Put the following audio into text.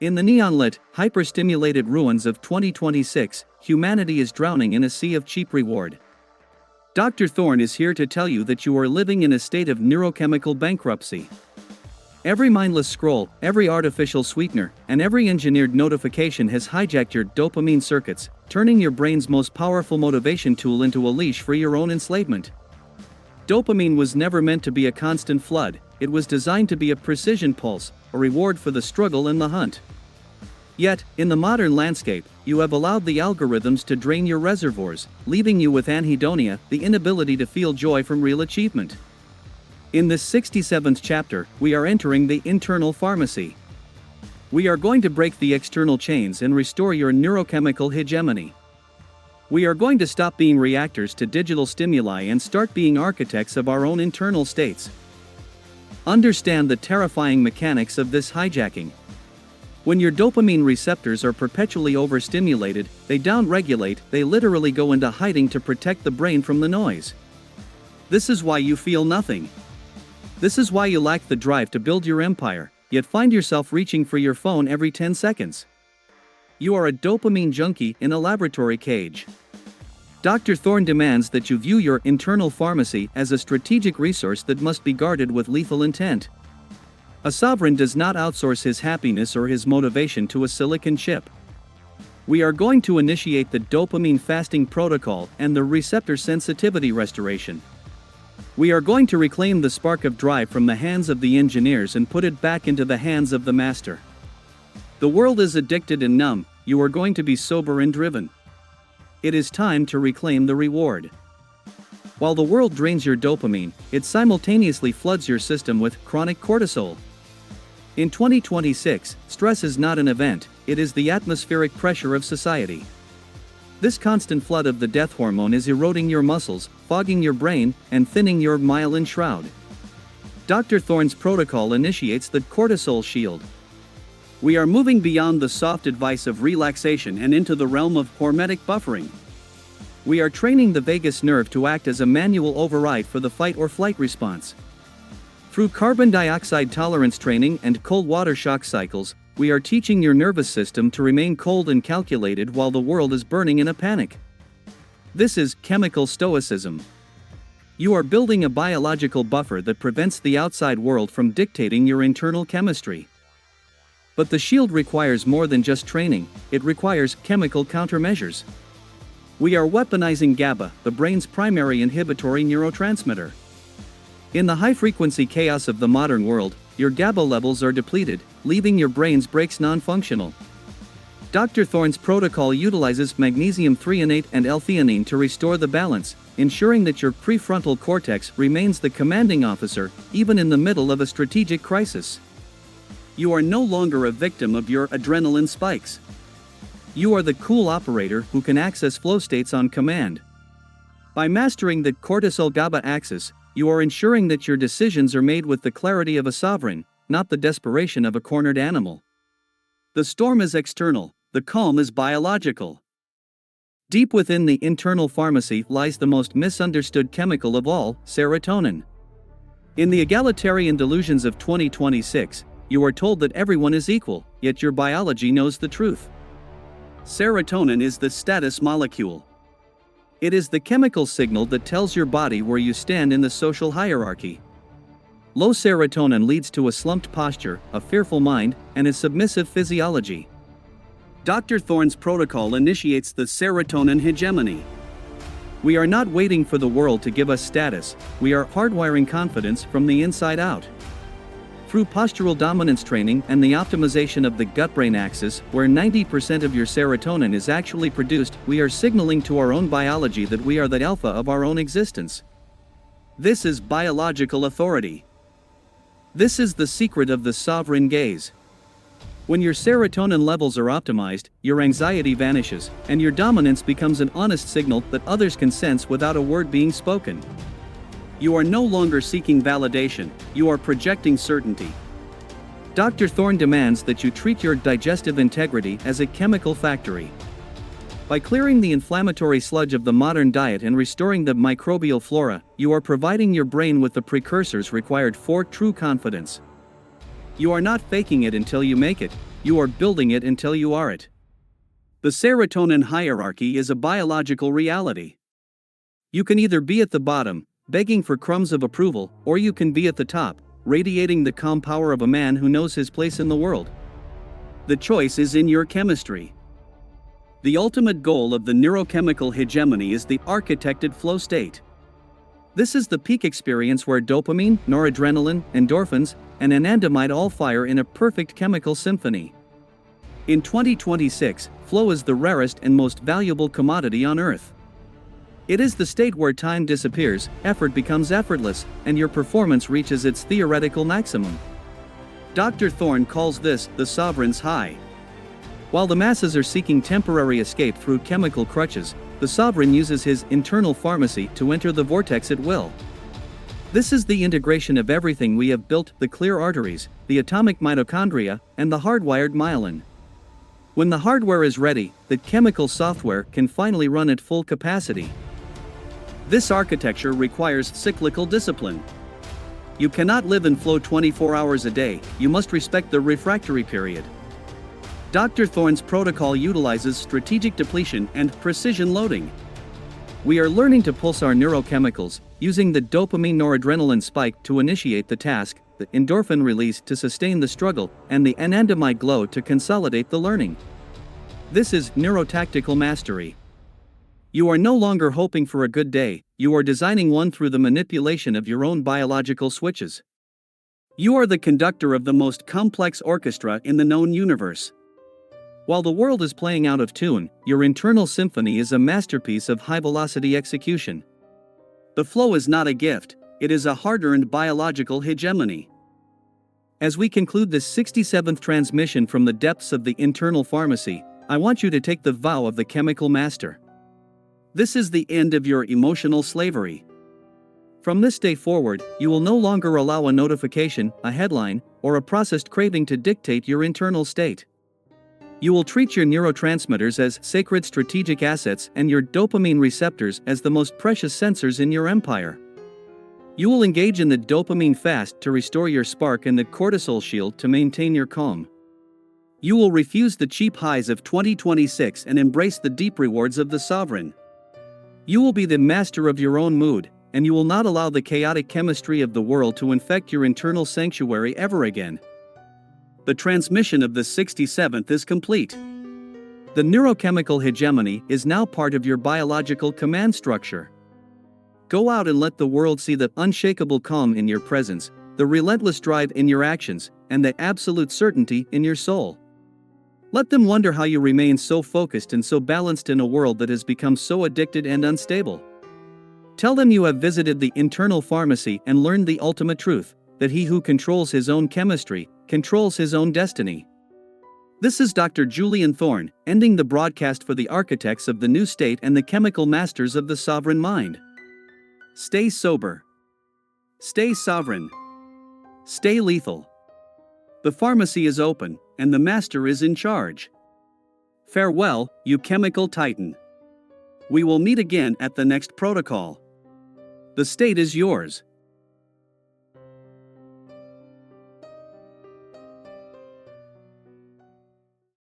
In the neon-lit, hyper-stimulated ruins of 2026, humanity is drowning in a sea of cheap reward. Dr. Thorne is here to tell you that you are living in a state of neurochemical bankruptcy. Every mindless scroll, every artificial sweetener, and every engineered notification has hijacked your dopamine circuits, turning your brain's most powerful motivation tool into a leash for your own enslavement. Dopamine was never meant to be a constant flood, it was designed to be a precision pulse, a reward for the struggle and the hunt. Yet, in the modern landscape, you have allowed the algorithms to drain your reservoirs, leaving you with anhedonia, the inability to feel joy from real achievement. In this 67th chapter, we are entering the internal pharmacy. We are going to break the external chains and restore your neurochemical hegemony. We are going to stop being reactors to digital stimuli and start being architects of our own internal states. Understand the terrifying mechanics of this hijacking. When your dopamine receptors are perpetually overstimulated, they downregulate, they literally go into hiding to protect the brain from the noise. This is why you feel nothing. This is why you lack the drive to build your empire, yet find yourself reaching for your phone every 10 seconds. You are a dopamine junkie in a laboratory cage. Dr. Thorne demands that you view your internal pharmacy as a strategic resource that must be guarded with lethal intent. A sovereign does not outsource his happiness or his motivation to a silicon chip. We are going to initiate the dopamine fasting protocol and the receptor sensitivity restoration. We are going to reclaim the spark of drive from the hands of the engineers and put it back into the hands of the master. The world is addicted and numb, you are going to be sober and driven. It is time to reclaim the reward. While the world drains your dopamine, it simultaneously floods your system with chronic cortisol. In 2026, stress is not an event, it is the atmospheric pressure of society. This constant flood of the death hormone is eroding your muscles, fogging your brain, and thinning your myelin shroud. Dr. Thorne's protocol initiates the Cortisol Shield. We are moving beyond the soft advice of relaxation and into the realm of hormetic buffering. We are training the vagus nerve to act as a manual override for the fight or flight response. Through carbon dioxide tolerance training and cold water shock cycles, we are teaching your nervous system to remain cold and calculated while the world is burning in a panic. This is chemical stoicism. You are building a biological buffer that prevents the outside world from dictating your internal chemistry. But the shield requires more than just training, it requires chemical countermeasures. We are weaponizing GABA, the brain's primary inhibitory neurotransmitter. In the high-frequency chaos of the modern world, your GABA levels are depleted, leaving your brain's brakes non-functional. Dr. Thorne's protocol utilizes magnesium threonate and L-theanine to restore the balance, ensuring that your prefrontal cortex remains the commanding officer, even in the middle of a strategic crisis. You are no longer a victim of your adrenaline spikes. You are the cool operator who can access flow states on command. By mastering the cortisol-GABA axis, you are ensuring that your decisions are made with the clarity of a sovereign, not the desperation of a cornered animal. The storm is external, the calm is biological. Deep within the internal pharmacy lies the most misunderstood chemical of all, serotonin. In the egalitarian delusions of 2026, you are told that everyone is equal, yet your biology knows the truth. Serotonin is the status molecule. It is the chemical signal that tells your body where you stand in the social hierarchy. Low serotonin leads to a slumped posture, a fearful mind, and a submissive physiology. Dr. Thorne's protocol initiates the serotonin hegemony. We are not waiting for the world to give us status, we are hardwiring confidence from the inside out. Through postural dominance training and the optimization of the gut-brain axis, where 90% of your serotonin is actually produced, we are signaling to our own biology that we are the alpha of our own existence. This is biological authority. This is the secret of the sovereign gaze. When your serotonin levels are optimized, your anxiety vanishes, and your dominance becomes an honest signal that others can sense without a word being spoken. You are no longer seeking validation, you are projecting certainty. Dr. Thorne demands that you treat your digestive integrity as a chemical factory. By clearing the inflammatory sludge of the modern diet and restoring the microbial flora, you are providing your brain with the precursors required for true confidence. You are not faking it until you make it, You are building it until you are it. The serotonin hierarchy is a biological reality. You can either be at the bottom, begging for crumbs of approval, or you can be at the top, radiating the calm power of a man who knows his place in the world. The choice is in your chemistry. The ultimate goal of the neurochemical hegemony is the architected flow state. This is the peak experience where dopamine, noradrenaline, endorphins, and anandamide all fire in a perfect chemical symphony. In 2026, flow is the rarest and most valuable commodity on Earth. It is the state where time disappears, effort becomes effortless, and your performance reaches its theoretical maximum. Dr. Thorne calls this the sovereign's high. While the masses are seeking temporary escape through chemical crutches, the sovereign uses his internal pharmacy to enter the vortex at will. This is the integration of everything we have built: the clear arteries, the atomic mitochondria, and the hardwired myelin. When the hardware is ready, the chemical software can finally run at full capacity. This architecture requires cyclical discipline. You cannot live in flow 24 hours a day, you must respect the refractory period. Dr. Thorne's protocol utilizes strategic depletion and precision loading. We are learning to pulse our neurochemicals, using the dopamine noradrenaline spike to initiate the task, the endorphin release to sustain the struggle, and the anandamide glow to consolidate the learning. This is neurotactical mastery. You are no longer hoping for a good day, you are designing one through the manipulation of your own biological switches. You are the conductor of the most complex orchestra in the known universe. While the world is playing out of tune, your internal symphony is a masterpiece of high-velocity execution. The flow is not a gift, it is a hard-earned biological hegemony. As we conclude this 67th transmission from the depths of the internal pharmacy, I want you to take the vow of the chemical master. This is the end of your emotional slavery. From this day forward, you will no longer allow a notification, a headline, or a processed craving to dictate your internal state. You will treat your neurotransmitters as sacred strategic assets and your dopamine receptors as the most precious sensors in your empire. You will engage in the dopamine fast to restore your spark and the cortisol shield to maintain your calm. You will refuse the cheap highs of 2026 and embrace the deep rewards of the sovereign. You will be the master of your own mood, and you will not allow the chaotic chemistry of the world to infect your internal sanctuary ever again. The transmission of the 67th is complete. The neurochemical hegemony is now part of your biological command structure. Go out and let the world see the unshakable calm in your presence, the relentless drive in your actions, and the absolute certainty in your soul. Let them wonder how you remain so focused and so balanced in a world that has become so addicted and unstable. Tell them you have visited the internal pharmacy and learned the ultimate truth, that he who controls his own chemistry, controls his own destiny. This is Dr. Julian Thorne, ending the broadcast for the architects of the new state and the chemical masters of the sovereign mind. Stay sober. Stay sovereign. Stay lethal. The pharmacy is open, and the master is in charge. Farewell, you chemical titan. We will meet again at the next protocol. The state is yours.